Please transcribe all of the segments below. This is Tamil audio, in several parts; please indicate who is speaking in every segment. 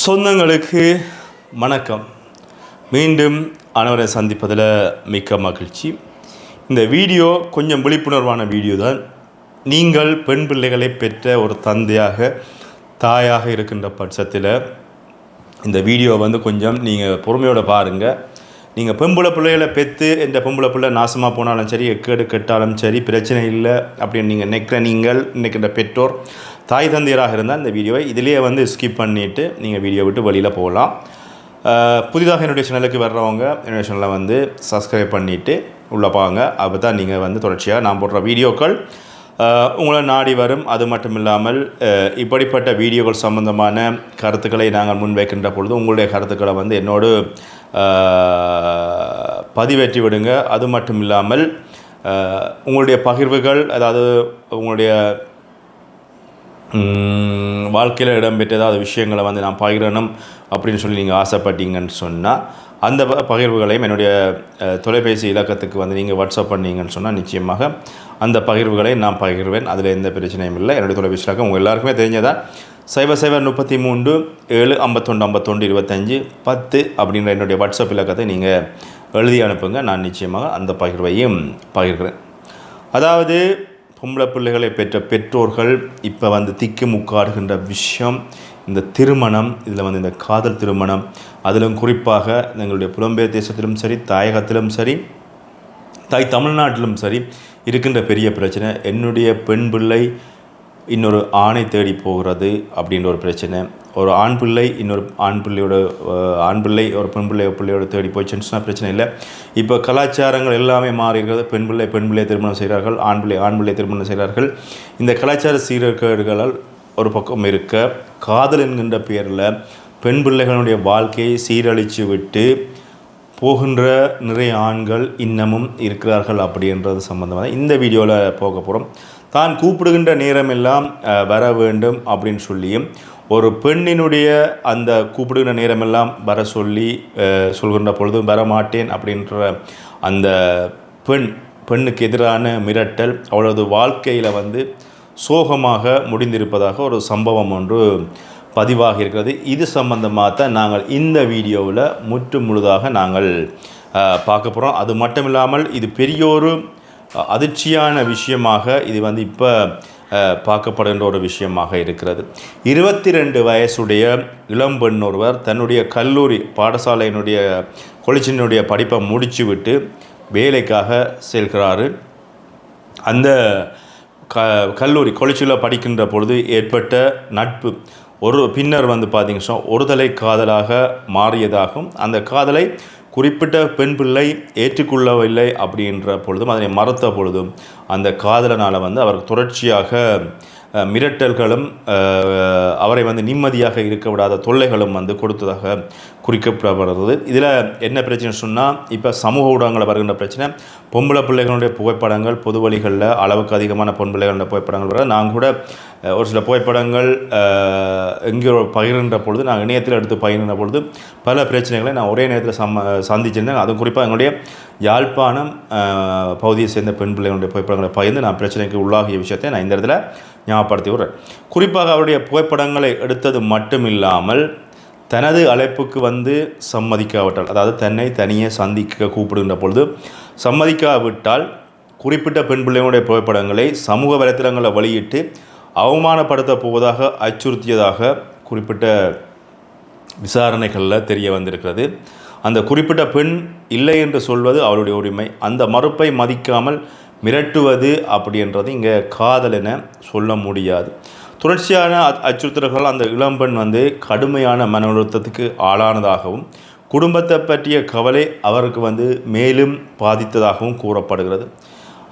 Speaker 1: சொந்தங்களுக்கு வணக்கம். மீண்டும் அனைவரை சந்திப்பதில் மிக்க மகிழ்ச்சி. இந்த வீடியோ கொஞ்சம் விழிப்புணர்வான வீடியோ தான். நீங்கள் பெண் பிள்ளைகளை பெற்ற ஒரு தாயாக இருக்கின்ற பட்சத்தில் இந்த வீடியோ கொஞ்சம் நீங்கள் பொறுமையோடு பாருங்கள். நீங்கள் பொம்பளை பிள்ளைகளை பெற்று இந்த பொம்பளை பிள்ளை நாசமாக போனாலும் சரி, எக்கேடு கெட்டாலும் சரி, பிரச்சனை இல்லை அப்படின்னு நீங்கள் நினைக்கின்ற பெற்றோர் தாய் தந்தையராக இருந்தால் இந்த வீடியோவை இதிலேயே ஸ்கிப் பண்ணிவிட்டு நீங்கள் வீடியோ விட்டு வெளியில் போகலாம். புதிதாக என்னுடைய சேனலுக்கு வர்றவங்க என்னுடைய சேனலை சப்ஸ்கிரைப் பண்ணிவிட்டு உள்ளே பாங்க. அப்போ தான் நீங்கள் தொடர்ச்சியாக நான் போடுற வீடியோக்கள் உங்களை நாடி வரும். அது மட்டும் இல்லாமல் இப்படிப்பட்ட வீடியோக்கள் சம்பந்தமான கருத்துக்களை நாங்கள் முன்வைக்கின்ற பொழுது உங்களுடைய கருத்துக்களை என்னோடு பதிவேற்றி விடுங்க. அது மட்டும் இல்லாமல் உங்களுடைய பகிர்வுகள், அதாவது உங்களுடைய வாழ்க்கையில் இடம்பெற்ற ஏதாவது விஷயங்களை நான் பகிரணும் அப்படின்னு சொல்லி நீங்கள் ஆசைப்பட்டீங்கன்னு சொன்னால் அந்த பகிர்வுகளையும் என்னுடைய தொலைபேசி இலக்கத்துக்கு நீங்கள் வாட்ஸ்அப் பண்ணீங்கன்னு சொன்னால் நிச்சயமாக அந்த பகிர்வுகளை நான் பகிர்வேன். அதில் எந்த பிரச்சனையும் இல்லை. என்னுடைய தொலைபேசி இலக்கம் உங்கள் எல்லாருக்குமே தெரிஞ்சதான் 0033 751 25 10 அப்படின்ற என்னுடைய வாட்ஸ்அப் இலக்கத்தை நீங்கள் எழுதி அனுப்புங்க. நான் நிச்சயமாக அந்த பகிர்வையும் பகிர்கிறேன். அதாவது பொம்பளை பிள்ளைகளை பெற்ற பெற்றோர்கள் இப்போ திக்கு முக்காடுகின்ற விஷயம் இந்த திருமணம். இதில் இந்த காதல் திருமணம், அதிலும் குறிப்பாக எங்களுடைய புலம்பெயர் தேசத்திலும் சரி, தாயகத்திலும் சரி, தமிழ்நாட்டிலும் சரி இருக்கின்ற பெரிய பிரச்சனை. என்னுடைய பெண் பிள்ளை இன்னொரு ஆணை தேடி போகிறது அப்படின்ற ஒரு பிரச்சனை. ஒரு ஆண் பிள்ளை இன்னொரு ஒரு பிள்ளையோட தேடி போயிடுச்சுன்னு சொன்னால் பிரச்சனை இல்லை. இப்போ கலாச்சாரங்கள் எல்லாமே மாறி இருக்கிறது. பெண் பிள்ளை திருமணம் செய்கிறார்கள், ஆண் பிள்ளை திருமணம் செய்கிறார்கள். இந்த கலாச்சார சீர்கேடுகளால் ஒரு பக்கம் இருக்க, காதல் என்கின்ற பேரில் பெண் பிள்ளைகளுடைய வாழ்க்கையை சீரழித்து விட்டு போகின்ற நிறைய ஆண்கள் இன்னமும் இருக்கிறார்கள் அப்படின்றது சம்பந்தமாக இந்த வீடியோவில் போக போகிறோம். தான் கூப்பிடுகின்ற நேரமெல்லாம் வர வேண்டும் அப்படின்னு சொல்லியும், ஒரு பெண்ணினுடைய அந்த கூப்பிடுகின்ற நேரமெல்லாம் வர சொல்கின்ற பொழுது வரமாட்டேன் அப்படின்ற அந்த பெண்ணுக்கு எதிரான மிரட்டல் அவளது வாழ்க்கையில் சோகமாக முடிந்திருப்பதாக ஒரு சம்பவம் ஒன்று பதிவாகி இருக்கிறது. இது சம்பந்தமாக தான் நாங்கள் இந்த வீடியோவில் முழுதாக நாங்கள் பார்க்க போகிறோம். அது மட்டும் இல்லாமல் இது பெரியோரு அதிர்ச்சியான விஷயமாக இது இப்போ பார்க்கப்படுகின்ற ஒரு விஷயமாக இருக்கிறது. 22 வயசுடைய இளம்பெண் ஒருவர் தன்னுடைய கல்லூரி பாடசாலையினுடைய கொலிச்சினுடைய படிப்பை முடித்து விட்டு வேலைக்காக செல்கிறாரு. அந்த கல்லூரி கொலிச்சியில் படிக்கின்ற பொழுது ஏற்பட்ட நட்பு பின்னர் பார்த்திங்கன்னா ஒரு தலை காதலாக மாறியதாகவும், அந்த காதலை குறிப்பிட்ட பெண் பிள்ளை ஏற்றுக்கொள்ளவில்லை அப்படின்ற பொழுதும், அதனை மறுத்த பொழுதும் அந்த காதலனால் அவர் தொடர்ச்சியாக மிரட்டல்களும் அவரை நிம்மதியாக இருக்க விடாத தொல்லைகளும் கொடுத்ததாக குறிக்கப்படுகிறது. இதில் என்ன பிரச்சனை சொன்னால், இப்போ சமூக ஊடகங்களில் வருகின்ற பிரச்சனை, பொம்பளை பிள்ளைகளுடைய புகைப்படங்கள் பொது வழிகளில் அளவுக்கு அதிகமான பொன் பிள்ளைகளுடைய புகைப்படங்கள் வர, நான் கூட ஒரு சில புகைப்படங்கள் எங்கேயோ பகிர்கின்ற பொழுது, நான் இணையத்தில் எடுத்து பகிர்கின்ற பொழுது பல பிரச்சனைகளை நான் ஒரே நேரத்தில் சந்திச்சிருந்தேன். அதுவும் குறிப்பாக எங்களுடைய யாழ்ப்பாணம் பகுதியை சேர்ந்த பெண் பிள்ளைகளுடைய புகைப்படங்களை பகிர்ந்து நான் பிரச்சனைக்கு உள்ளாகிய விஷயத்தை நான் இந்த இடத்துல ஞாபகப்படுத்தி விடுறேன். குறிப்பாக அவருடைய புகைப்படங்களை எடுத்தது மட்டும் இல்லாமல் தனது அழைப்புக்கு சம்மதிக்காவிட்டால், அதாவது தன்னை தனியே சந்திக்க கூப்பிடுகின்ற பொழுது சம்மதிக்காவிட்டால் குறிப்பிட்ட பெண் பிள்ளைகளுடைய புகைப்படங்களை சமூக வலைத்தளங்களில் வெளியிட்டு அவமானப்படுத்த போவதாக அச்சுறுத்தியதாக குறிப்பிட்ட விசாரணைகளில் தெரிய வந்திருக்கிறது. அந்த குறிப்பிட்ட பெண் இல்லை என்று சொல்வது அவருடைய உரிமை. அந்த மறுப்பை மதிக்காமல் மிரட்டுவது அப்படின்றது இங்கே காதல் என சொல்ல முடியாது. தொடர்ச்சியான அச்சுறுத்தல்கள் அந்த இளம்பெண் கடுமையான மன அழுத்தத்துக்கு ஆளானதாகவும், குடும்பத்தை பற்றிய கவலை அவருக்கு மேலும் பாதித்ததாகவும் கூறப்படுகிறது.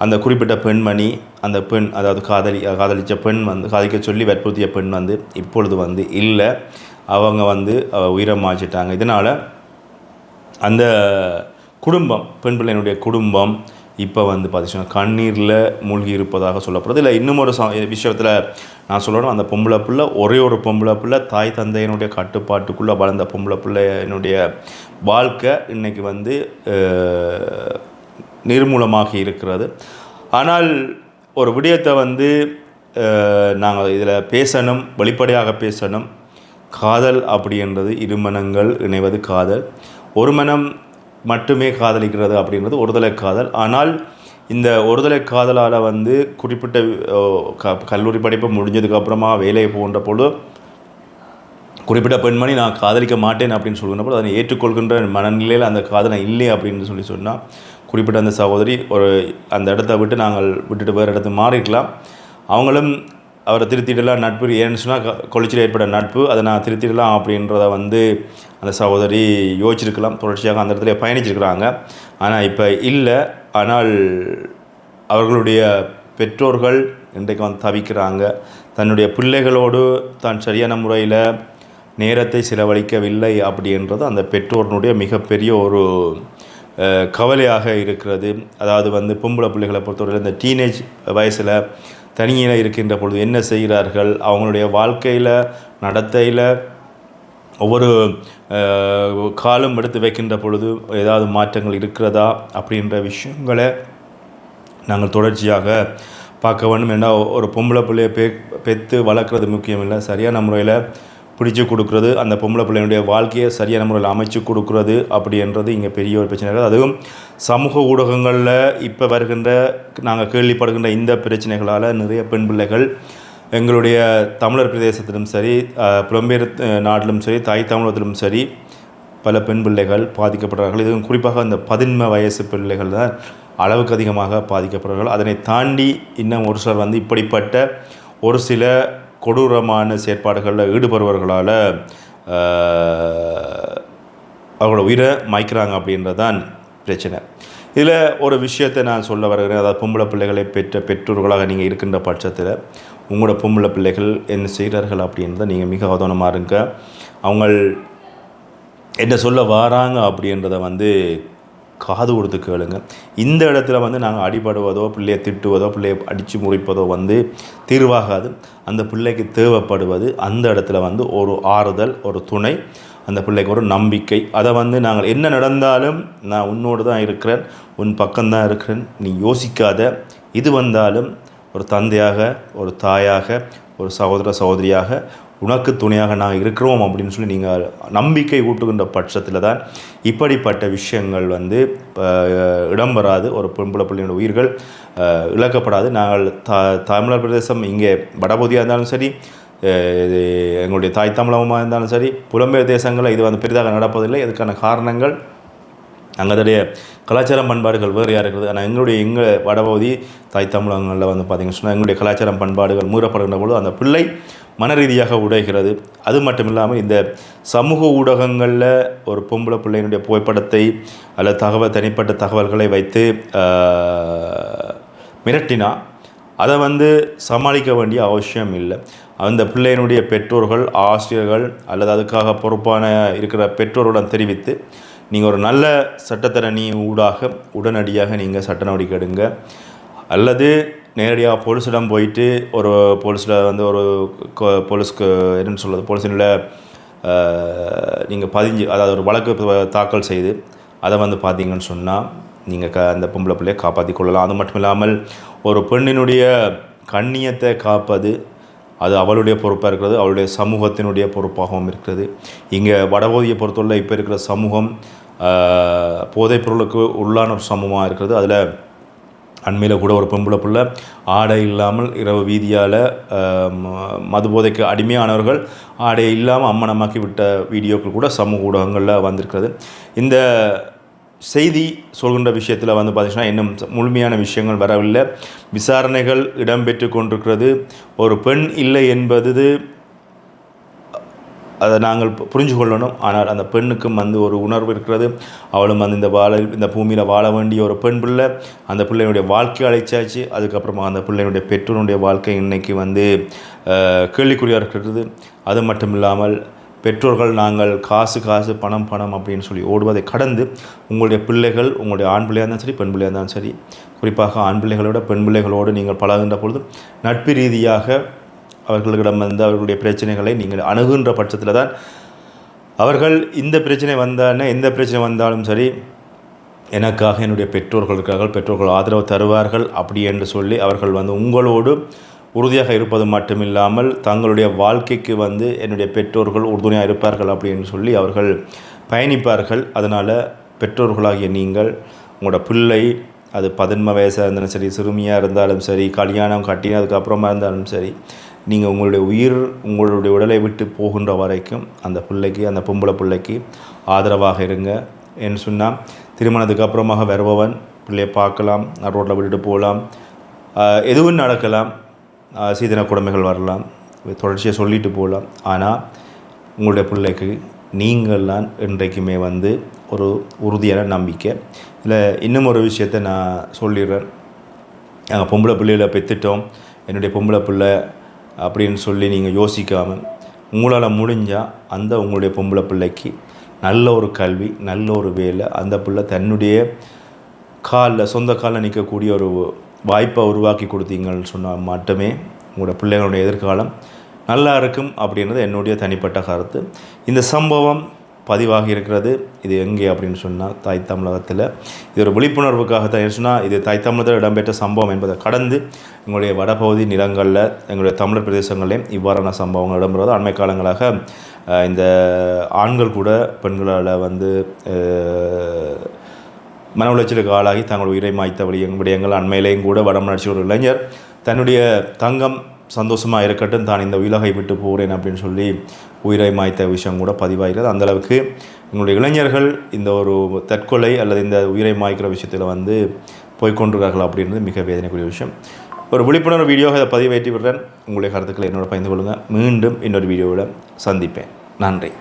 Speaker 1: அந்த குறிப்பிட்ட பெண்மணி, அந்த பெண், அதாவது காதலித்த பெண் காதலிக்க சொல்லி வற்புறுத்திய பெண் இப்பொழுது இல்லை, அவங்க உயிரை மாற்றிட்டாங்க. இதனால் அந்த குடும்பம், பெண் பிள்ளையினுடைய குடும்பம் இப்போ பார்த்திங்கன்னா கண்ணீரில் மூழ்கி இருப்பதாக சொல்லப்படுது. இல்லை இன்னும் ஒரு விஷயத்தில் நான் சொல்லணும், அந்த பொம்பளை பிள்ளை ஒரே ஒரு பொம்பளை பிள்ளை, தாய் தந்தையினுடைய கட்டுப்பாட்டுக்குள்ளே வளர்ந்த பொம்பளை பிள்ளையினுடைய வாழ்க்கை இன்றைக்கி நிர்மூலமாகி இருக்கிறது. ஆனால் ஒரு விடயத்தை நாங்கள் இதில் பேசணும், வெளிப்படையாக பேசணும். காதல் அப்படின்றது இருமனங்கள் இணைவது காதல். ஒரு மனம் மட்டுமே காதலிக்கிறது அப்படின்றது ஒருதலை காதல். ஆனால் இந்த ஒருதலை காதலால் வந்து குறிப்பிட்ட கல்லூரி படிப்பு முடிஞ்சதுக்கப்புறமா வேலையை போன்ற பொழுது குறிப்பிட்ட பெண்மணி நான் காதலிக்க மாட்டேன் அப்படின்னு சொல்கின்ற போது அதனை ஏற்றுக்கொள்கின்ற மனநிலையில் அந்த காதலை இல்லை அப்படின்னு சொன்னால் குறிப்பிட்ட அந்த சகோதரி அந்த இடத்த விட்டுட்டு வேறு இடத்துக்கு மாறிக்கலாம். அவங்களும் அவரை திருத்திடலாம். நட்பு ஏன்னு சொன்னால் கொளிச்சில் ஏற்பட்ட நட்பு அதை நான் திருத்திடலாம் அப்படின்றத வந்து அந்த சகோதரி யோசிச்சிருக்கலாம். தொடர்ச்சியாக அந்த இடத்துல பயணிச்சிருக்கிறாங்க. ஆனால் இப்போ இல்லை. ஆனால் அவர்களுடைய பெற்றோர்கள் இன்றைக்கு வந்து தவிக்கிறாங்க. தன்னுடைய பிள்ளைகளோடு தான் சரியான முறையில் நேரத்தை செலவழிக்கவில்லை அப்படின்றது அந்த பெற்றோர்களுடைய மிகப்பெரிய ஒரு கவலையாக இருக்கிறது. அதாவது வந்து பொம்பளை பிள்ளைகளை பொறுத்தவரையில் இந்த டீனேஜ் வயசில் தனியில் இருக்கின்ற பொழுது என்ன செய்கிறார்கள், அவங்களுடைய வாழ்க்கையில் நடத்தையில் ஒவ்வொரு காலம் எடுத்து வைக்கின்ற பொழுது ஏதாவது மாற்றங்கள் இருக்கிறதா அப்படின்ற விஷயங்களை நாங்கள் தொடர்ச்சியாக பார்க்க வேண்டும். ஏன்னா ஒரு பொம்பளை பிள்ளையை பெற்று வளர்க்குறது முக்கியம் இல்லை, சரியான முறையில் பிடிச்சி கொடுக்குறது, அந்த பொம்பளை பிள்ளையுடைய வாழ்க்கையை சரியான முறையில் அமைச்சு கொடுக்குறது அப்படின்றது இங்கே பெரிய ஒரு பிரச்சனை இருக்குது. அதுவும் சமூக ஊடகங்களில் இப்போ வருகின்ற நாங்கள் கேள்விப்படுகின்ற இந்த பிரச்சனைகளால் நிறைய பெண் பிள்ளைகள் எங்களுடைய தமிழர் பிரதேசத்திலும் சரி, புலம்பெயர் நாட்டிலும் சரி, தாய் தமிழகத்திலும் சரி பல பெண் பிள்ளைகள் பாதிக்கப்படுறார்கள். இதுவும் குறிப்பாக அந்த 11 வயசு பிள்ளைகள் தான் அளவுக்கு அதிகமாக பாதிக்கப்படுறார்கள். அதனை தாண்டி இன்னும் ஒரு சிலர் வந்து இப்படிப்பட்ட ஒரு சில கொடூரமான செயற்பாடுகளில் ஈடுபடுபவர்களால் அவங்களோட உயிரை மாய்க்கிறாங்க அப்படின்றதான் பிரச்சனை. இதில் ஒரு விஷயத்தை நான் சொல்ல வருகிறேன். அதாவது பொம்பளை பிள்ளைகளை பெற்ற பெற்றோர்களாக நீங்கள் இருக்கின்ற பட்சத்தில் உங்களோட பொம்பளை பிள்ளைகள் என்ன செய்கிறார்கள் அப்படின்றத நீங்கள் மிக அவதானமாக இருங்க. அவங்க என்ன சொல்ல வராங்க அப்படின்றத வந்து காது கொடுத்து கேளுங்க. இந்த இடத்துல வந்து நாங்கள் அடிபடுவதோ பிள்ளையை திட்டுவதோ பிள்ளையை அடித்து முறிப்பதோ வந்து தீர்வாகாது. அந்த பிள்ளைக்கு தேவைப்படுவது அந்த இடத்துல வந்து ஒரு ஆறுதல், ஒரு துணை, அந்த பிள்ளைக்கு ஒரு நம்பிக்கை. அதை வந்து நாங்கள் என்ன நடந்தாலும் நான் உன்னோடு தான் இருக்கிறேன், உன் பக்கம்தான் இருக்கிறேன், நீ யோசிக்காத, இது வந்தாலும் ஒரு தந்தையாக, ஒரு தாயாக, ஒரு சகோதர சகோதரியாக உனக்கு துணையாக நாங்கள் இருக்கிறோம் அப்படின்னு சொல்லி நீங்கள் நம்பிக்கை ஊட்டுகின்ற பட்சத்தில் தான் இப்படிப்பட்ட விஷயங்கள் வந்து இடம்பெறாது. ஒரு பொம்பளை பிள்ளையோட உயிர்கள் இழக்கப்படாது. நாங்கள் தமிழர் பிரதேசம் இங்கே வடபகுதியாக இருந்தாலும் சரி, எங்களுடைய தாய் தமிழகமாக இருந்தாலும் சரி, புலம்பெயர் தேசங்களில் இது வந்து பெரிதாக நடப்பதில்லை. இதுக்கான காரணங்கள் அங்கடைய கலாச்சாரம் பண்பாடுகள் வேறையாக இருக்குது. ஆனால் எங்கள் வடபகுதி தாய் தமிழகங்களில் வந்து பார்த்திங்கன்னு சொன்னால் எங்களுடைய கலாச்சாரம் பண்பாடுகள் மீறப்படுகின்ற பொழுது அந்த பிள்ளை மன ரீதியாக உடைகிறது. அது மட்டும் இல்லாமல் இந்த சமூக ஊடகங்களில் ஒரு பொம்பளை பிள்ளையினுடைய புகைப்படத்தை அல்லது தனிப்பட்ட தகவல்களை வைத்து மிரட்டினா அதை வந்து சமாளிக்க வேண்டிய அவசியம் இல்லை. அந்த பிள்ளையினுடைய பெற்றோர்கள், ஆசிரியர்கள் அல்லது அதுக்காக பொறுப்பான இருக்கிற பெற்றோருடன் தெரிவித்து நீங்கள் ஒரு நல்ல சட்டத்தரணி ஊடாக உடனடியாக நீங்கள் சட்ட நடவடிக்கை எடுங்க. அல்லது நேரடியாக போலீஸிடம் போயிட்டு ஒரு போலீஸில் வந்து ஒரு போலீஸ்க்கு என்னென்னு சொல்கிறது, போலீஸில் நீங்கள் அதாவது ஒரு வழக்கு தாக்கல் செய்து அதை வந்து பார்த்தீங்கன்னு சொன்னால் நீங்கள் அந்த பொம்பளை பிள்ளையை காப்பாற்றி கொள்ளலாம். அது மட்டும் இல்லாமல் ஒரு பெண்ணினுடைய கண்ணியத்தை காப்பது அது அவளுடைய பொறுப்பாக இருக்கிறது, அவளுடைய சமூகத்தினுடைய பொறுப்பாகவும் இருக்கிறது. இங்கே வடபகுதியை பொறுத்தவரை இப்போ இருக்கிற சமூகம் போதைப் பொருளுக்கு உள்ளான ஒரு சமூகமாக இருக்கிறது. அதில் அண்மையில் கூட ஒரு பொம்பளை பிள்ளை ஆடை இல்லாமல் இரவு வீதியால் மது போதைக்கு அடிமையானவர்கள் ஆடை இல்லாமல் அம்மனமாக்கி விட்ட வீடியோக்கள் கூட சமூக ஊடகங்களில் வந்திருக்கிறது. இந்த செய்தி சொல்கின்ற விஷயத்தில் வந்து பார்த்திங்கன்னா இன்னும் முழுமையான விஷயங்கள் வரவில்லை. விசாரணைகள் இடம்பெற்று கொண்டிருக்கிறது. ஒரு பெண் இல்லை என்பது அதை நாங்கள் புரிஞ்சு கொள்ளணும். ஆனால் அந்த பெண்ணுக்கும் வந்து ஒரு உணர்வு இருக்கிறது. அவளும் வந்து இந்த பூமியில் வாழ வேண்டிய ஒரு பெண் பிள்ளை. அந்த பிள்ளையினுடைய வாழ்க்கை அழைச்சாச்சு. அதுக்கப்புறமா அந்த பிள்ளையினுடைய பெற்றோருடைய வாழ்க்கை இன்றைக்கி வந்து கேள்விக்குறியாக இருக்கிறது. அது மட்டும் இல்லாமல் பெற்றோர்கள் நாங்கள் காசு பணம் அப்படின்னு சொல்லி ஓடுவதை கடந்து உங்களுடைய பிள்ளைகள், உங்களுடைய ஆண் பிள்ளையாக இருந்தாலும் சரி, பெண் பிள்ளையாக இருந்தாலும் சரி, குறிப்பாக ஆண் பிள்ளைகளோட பெண் பிள்ளைகளோடு நீங்கள் பழகுகின்ற பொழுது நட்பு ரீதியாக அவர்களிடம் வந்து அவர்களுடைய பிரச்சனைகளை நீங்கள் அணுகுகின்ற பட்சத்தில் தான் அவர்கள் இந்த பிரச்சனை வந்தாலும் எந்த பிரச்சனை வந்தாலும் சரி எனக்காக என்னுடைய பெற்றோர்கள் இருக்கிறார்கள், பெற்றோர்கள் ஆதரவு தருவார்கள் அப்படி என்று சொல்லி அவர்கள் வந்து உங்களோடு உறுதியாக இருப்பது மட்டுமில்லாமல் தங்களுடைய வாழ்க்கைக்கு வந்து என்னுடைய பெற்றோர்கள் உறுதுணையாக இருப்பார்கள் அப்படின்னு சொல்லி அவர்கள் பயணிப்பார்கள். அதனால் பெற்றோர்களாகிய நீங்கள் உங்களோட பிள்ளை அது 11 வயசாக இருந்தாலும் சரி, சிறுமியாக இருந்தாலும் சரி, கல்யாணம் கட்டினதுக்கப்புறமா இருந்தாலும் சரி, நீங்கள் உங்களுடைய உடலை விட்டு போகின்ற வரைக்கும் அந்த பிள்ளைக்கு, அந்த பொம்பளை பிள்ளைக்கு ஆதரவாக இருங்க. என்று சொன்னால் திருமணத்துக்கு அப்புறமாக வருபவன் பிள்ளையை பார்க்கலாம், ரோட்டில் விட்டுட்டு போகலாம், எதுவும் நடக்கலாம், சீதன கொடுமைகள் வரலாம், தொடர்ச்சியாக சொல்லிட்டு போகலாம். ஆனால் உங்களுடைய பிள்ளைக்கு நீங்கள் தான் இன்றைக்குமே வந்து ஒரு உறுதியான நம்பிக்கை. இல்லை இன்னும் ஒரு விஷயத்தை நான் சொல்லிடுறேன். நாங்கள் பொம்பளை பிள்ளைகளை பெற்றுட்டோம், என்னுடைய பொம்பளை பிள்ளை அப்படின்னு சொல்லி நீங்கள் யோசிக்காமல் உங்களால் முடிஞ்சால் அந்த உங்களுடைய பொம்பளை பிள்ளைக்கு நல்ல ஒரு கல்வி, நல்ல ஒரு வேலை, அந்த பிள்ளை தன்னுடைய சொந்த காலில் நிற்கக்கூடிய ஒரு வாய்ப்பை உருவாக்கி கொடுத்தீங்கன்னு சொன்னால் மட்டுமே உங்களோட பிள்ளைகளுடைய எதிர்காலம் நல்லா இருக்கும் அப்படின்றது என்னுடைய தனிப்பட்ட கருத்து. இந்த சம்பவம் பதிவாகி இருக்கிறது. இது எங்கே அப்படின்னு சொன்னால் தாய் தமிழகத்தில். இது ஒரு விழிப்புணர்வுக்காகத்தான். சொன்னால் இது தாய் தமிழகத்தில் இடம்பெற்ற சம்பவம் என்பதை கடந்து எங்களுடைய வடபகுதி நிலங்களில், எங்களுடைய தமிழர் பிரதேசங்களிலும் இவ்வாறான சம்பவங்கள் இடம்பெறுவது அண்மை காலங்களாக இந்த ஆண்கள் கூட பெண்களால் வந்து மன உளைச்சலுக்கு ஆளாகி தங்கள் உயிரை மாய்த்த விடயங்கள் அண்மையிலேயும் கூட வடமலர்ச்சி ஒரு இளைஞர் தன்னுடைய தங்கம் சந்தோஷமாக இருக்கட்டும், தான் இந்த உலகை விட்டு போகிறேன் அப்படின்னு சொல்லி உயிரை மாய்த்த விஷயம் கூட பதிவாகிறது. அந்தளவுக்கு எங்களுடைய இளைஞர்கள் இந்த ஒரு தற்கொலை அல்லது இந்த உயிரை மாய்க்கிற விஷயத்தில் வந்து போய்கொண்டிருக்கார்கள் அப்படின்றது மிக வேதனைக்குரிய விஷயம். ஒரு விழிப்புணர்வு வீடியோவை இதை பதிவேற்றி விடுறேன். உங்களுடைய கருத்துக்களை என்னோட பகிர்ந்து கொள்ளுங்கள். மீண்டும் இன்னொரு வீடியோவில் சந்திப்பேன். நன்றி.